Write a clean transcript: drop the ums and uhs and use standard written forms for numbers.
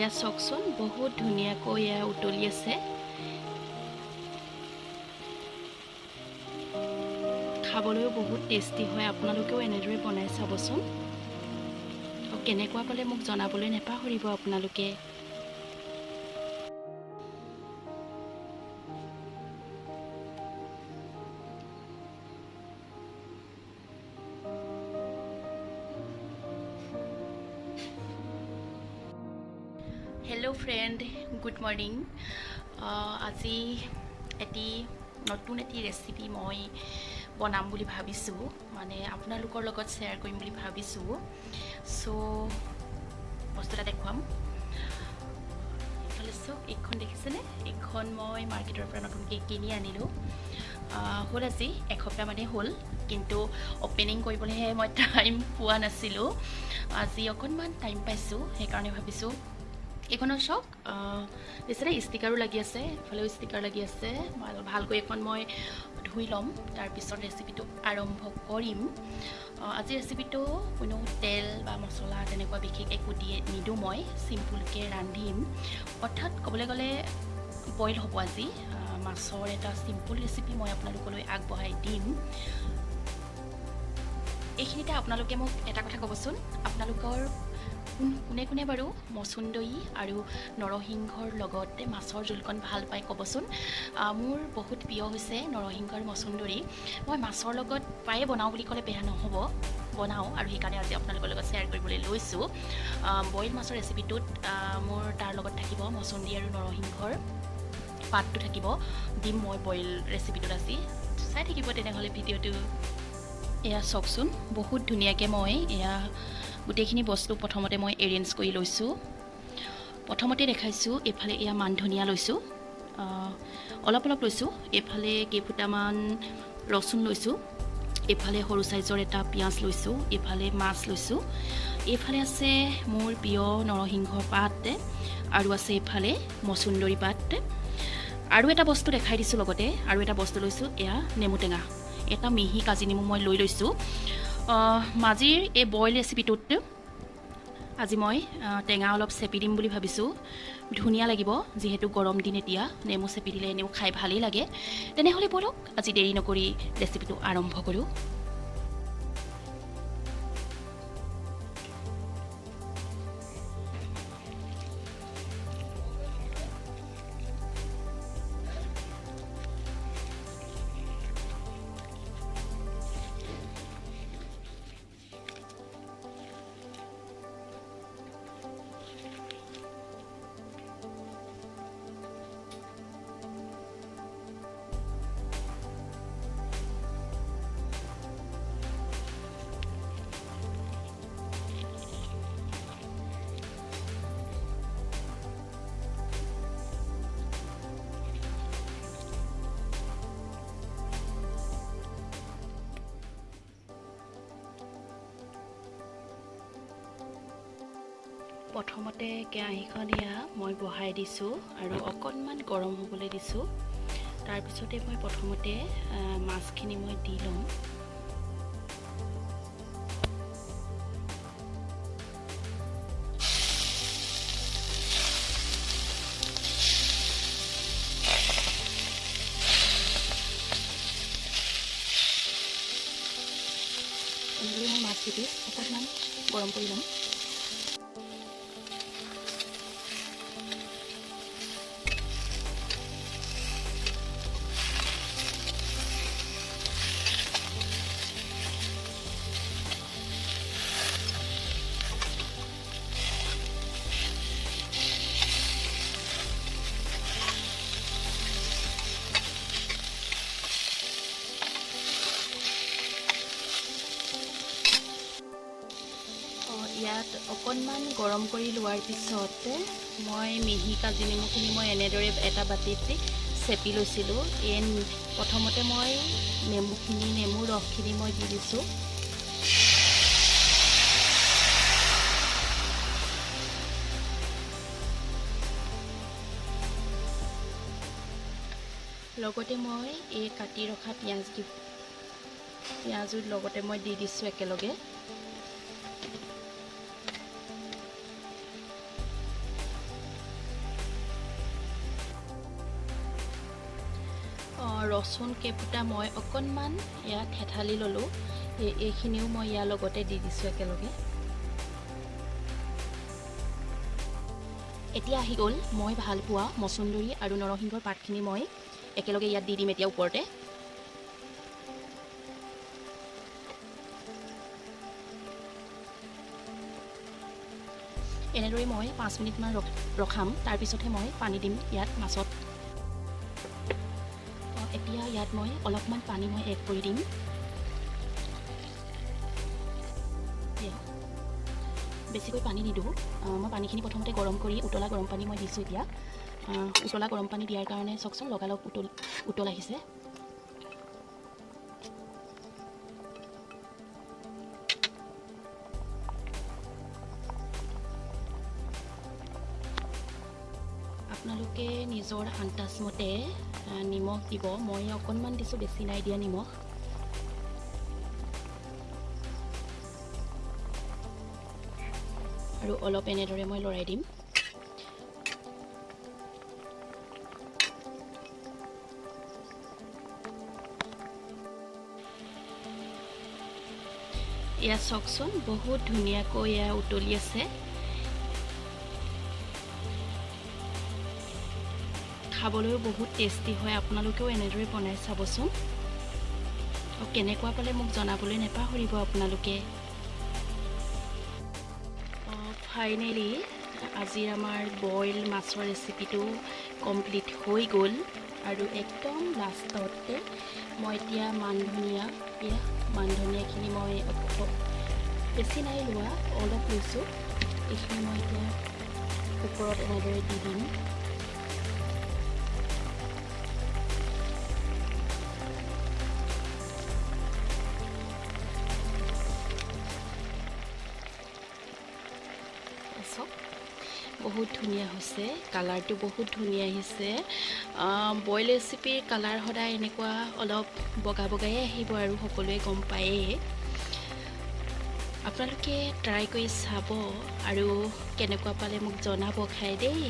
এয়া চাওকচোন বহুত ধুনীয়াকৈ এয়া উতলি আছে। খাবলৈও বহুত টেষ্টি হয়। আপোনালোকেও এনেদৰে বনাই চাবচোন। আৰু কেনেকুৱা পালে মোক জনাবলৈ নেপাহৰিব আপোনালোকে। Hello' friend, good morning. আজি নতুন এটি ৰেচিপি মই বনাম বুলি ভাবিছোঁ, মানে আপোনালোকৰ লগত শ্বেয়াৰ কৰিম বুলি ভাবিছোঁ। চ' বস্তু এটা দেখুৱাম। এইফালে চাওক, এইখন দেখিছেনে? এইখন মই মাৰ্কেটৰ পৰা নতুনকৈ কিনি আনিলোঁ। হ'ল আজি এসপ্তাহমানেই হ'ল, কিন্তু অ'পেনিং কৰিবলৈহে মই টাইম পোৱা নাছিলোঁ। আজি অকণমান টাইম পাইছোঁ, সেইকাৰণে ভাবিছোঁ এইখনৰ চাওক বেছিতে ষ্টিকাৰো লাগি আছে, এফালেও ষ্টিকাৰ লাগি আছে। ভালকৈ এখন মই ধুই ল'ম, তাৰপিছত ৰেচিপিটো আৰম্ভ কৰিম। আজি ৰেচিপিটো কোনো তেল বা মছলা তেনেকুৱা বিশেষ একো নিদিওঁ, মই চিম্পুলকৈ ৰান্ধিম। অৰ্থাৎ ক'বলৈ গ'লে বইল হ'ব আজি। মাছৰ এটা চিম্পুল ৰেচিপি মই আপোনালোকলৈ আগবঢ়াই দিম। এইখিনিতে আপোনালোকে মোক এটা কথা ক'বচোন, আপোনালোকৰ কোনে কোনে বাৰু মচুন্দৰী আৰু নৰসিংহৰ লগত মাছৰ জোলকণ ভাল পায় ক'বচোন। মোৰ বহুত প্ৰিয় হৈছে নৰসিংহ আৰু মচুন্দৰী। মই মাছৰ লগত প্ৰায়ে বনাওঁ বুলি ক'লে বেয়া নহ'ব, বনাওঁ, আৰু সেইকাৰণে আজি আপোনালোকৰ লগত শ্বেয়াৰ কৰিবলৈ লৈছোঁ। বইল মাছৰ ৰেচিপিটোত মোৰ তাৰ লগত থাকিব মচুন্দৰী আৰু নৰসিংহৰ পাতটো থাকিব, দিম মই বইল ৰেচিপিটোত আজি। চাই থাকিব তেনেহ'লে ভিডিঅ'টো। এয়া চাওকচোন, বহুত ধুনীয়াকৈ মই এয়া গোটেইখিনি বস্তু প্ৰথমতে মই এৰেঞ্জ কৰি লৈছোঁ। প্ৰথমতে দেখাইছোঁ, এইফালে এয়া মান ধনিয়া লৈছোঁ, অলপ অলপ লৈছোঁ। এইফালে কেইফুটামান ৰচুন লৈছোঁ। এইফালে সৰু চাইজৰ এটা পিঁয়াজ লৈছোঁ। এইফালে মাছ লৈছোঁ। এইফালে আছে মোৰ প্ৰিয় নৰসিংহৰ পাত, আৰু আছে এইফালে মচুন্দৰী পাত। আৰু এটা বস্তু দেখাই দিছোঁ লগতে, আৰু এটা বস্তু লৈছোঁ, এয়া নেমু টেঙা। এটা মিহি কাজি নেমু মই লৈ লৈছোঁ। আজিৰ এই বইল ৰেচিপিটোত আজি মই টেঙা অলপ চেপি দিম বুলি ভাবিছোঁ। ধুনীয়া লাগিব, যিহেতু গৰম দিন এতিয়া, নেমু চেপি দিলে এনেও খাই ভালেই লাগে। তেনেহ'লে ব'লক আজি দেৰি নকৰি ৰেচিপিটো আৰম্ভ কৰোঁ। প্ৰথমতে কেৰাহীখন মই বহাই দিছোঁ আৰু অকণমান গৰম হ'বলৈ দিছোঁ। তাৰপিছতে মই প্ৰথমতে মাছখিনি মই দি ল'ম। এনেদৰে মই মাছকেইটি অকণমান গৰম কৰি ল'ম। ইয়াত অকণমান গৰম কৰি লোৱাৰ পিছত মই মিহি কাজি নেমুখিনি মই এনেদৰে এটা বাতিত চেপি লৈছিলোঁ। প্ৰথমতে মই নেমুৰ ৰসখিনি মই দি দিছোঁ। লগতে মই এই কাটি ৰখা পিঁয়াজৰ লগতে মই দি দিছোঁ একেলগে। ৰচুন কেইফুটা মই অকণমান ইয়াত থেঠালি ল'লোঁ। এইখিনিও মই ইয়াৰ লগতে দি দিছোঁ একেলগে। এতিয়া আহি গ'ল মই ভাল পোৱা মচুন্দৰী আৰু নৰসিংহৰ পাতখিনি মই একেলগে ইয়াত দি দিম এতিয়া ওপৰতে। এনেদৰে মই 5 মিনিটমান ৰখাম, তাৰপিছতহে মই পানী দিম ইয়াত মাছত। এতিয়া ইয়াত মই অলপমান পানী মই এড কৰি দিম। বেছিকৈ পানী নিদিওঁ, মই পানীখিনি প্ৰথমতে গৰম কৰি উতলা গৰম পানী মই দিছোঁ। এতিয়া উতলা গৰম পানী দিয়াৰ কাৰণে চাওকচোন লগালগ উতল আহিছে। আপোনালোকে নিজৰ আন্দাজ মতে নিমখ দিব। মই অকণমান দিছোঁ, বেছি নাই দিয়া নিমখ। আৰু অলপ এনেদৰে মই লৰাই দিম। এয়া চাওকচোন বহুত ধুনীয়াকৈ এয়া উতলি আছে। খাবলৈও বহুত টেষ্টি হয়, আপোনালোকেও এনেদৰে বনাই চাবচোন। আৰু কেনেকুৱা পালে মোক জনাবলৈ নাপাহৰিব আপোনালোকে। ফাইনেলি আজিৰ আমাৰ বইল মাছৰ ৰেচিপিটো কমপ্লিট হৈ গ'ল। আৰু একদম লাষ্টতে মই এতিয়া মান ধনিয়াখিনি মই বেছি নাই লোৱা, অলপ লৈছোঁ। এইখিনি মই এতিয়া ওপৰত এনেদৰে দি দিম। বহুত ধুনীয়া হৈছে, কালাৰটো বহুত ধুনীয়া আহিছে। বইল ৰেচিপিৰ কালাৰ সদায় এনেকুৱা অলপ বগা বগাই আহিব আৰু সকলোৱে গম পায়েই। আপোনালোকে ট্ৰাই কৰি চাব আৰু কেনেকুৱা পালে মোক জনাব খাই দেই।